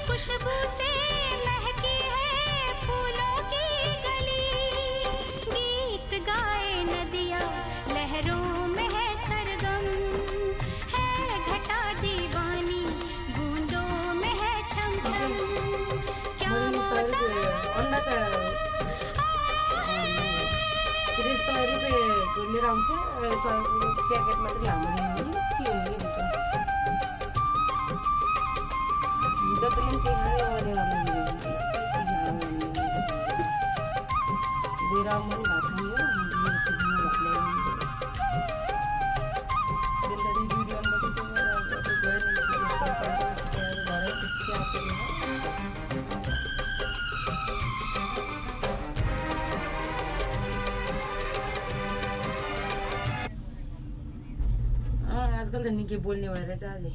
खुशबू से महकी है फूलों की गली, गीत गाए नदियाँ लहरों में है सरगम, है घटा दीवानी बूंदों में है छम छम, क्या मौसम लिएर आउँथेँ प्याकेट मात्रै लामो के हुने जति पनि त्यही लिएर आउनु भात आजकल त निकै बोल्ने भएर चाहिँ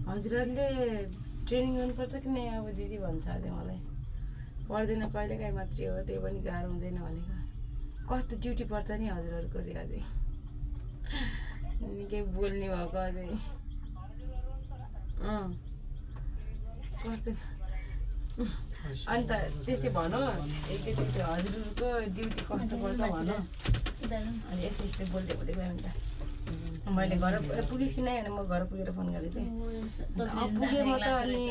हजुरहरूले ट्रेनिङ गर्नुपर्छ कि नै अब दिदी भन्छ अझै मलाई पर्दैन कहिलेकाहीँ मात्रै हो त्यही पनि गाह्रो हुँदैन भनेको कस्तो ड्युटी पर्छ नि हजुरहरूको रे अझै निकै बोल्ने भएको अझै कस्तो अन्त त्यस्तै भनौँ एकचोटि हजुरहरूको ड्युटी कस्तो पर्छ भनौँ अनि यस्तै यस्तै बोल्दै बोल्दै गयो नि त मैले घर पुगेँ कि नै होइन म घर पुगेर फोन गरेको थिएँ पुगेँ म त अनि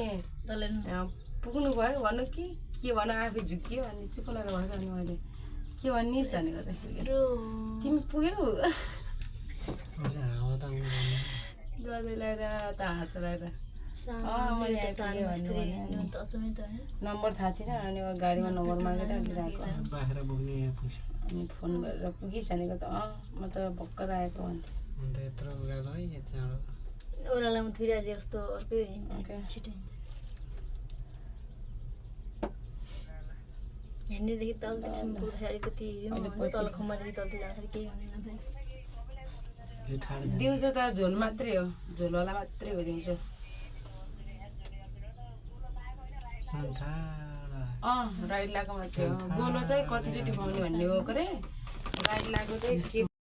पुग्नु भयो भन्नु कि के भन आफै झुक्कियो अनि चुप लगाएर भन्छ अनि मैले के भन्ने भनेको गर्दाखेरि तिमी पुग्यौ गर्दै ल्याएर त हाँस लगाएर नम्बर थाहा थिएन अनि गाडीमा नम्बर मागेर अनि आएको अनि फोन गरेर पुगिस् भनेको त म त भर्खर आएको भन्थेँ ओह्रालामा थुइरहेको जस्तो अर्कै छिटो हुन्छ यहाँनिरदेखि तलसम्म पुग्दाखेरि अलिकति तल खम्बादेखि तलतिर जाँदाखेरि केही हुँदैन फेरि दिउँसो त झोल मात्रै हो झोलवाला मात्रै हो दिउँसो राइड लगाएको मात्रै हो गोलो चाहिँ कतिचोटि पाउने भन्ने हो के अरे राइड लगाएको चाहिँ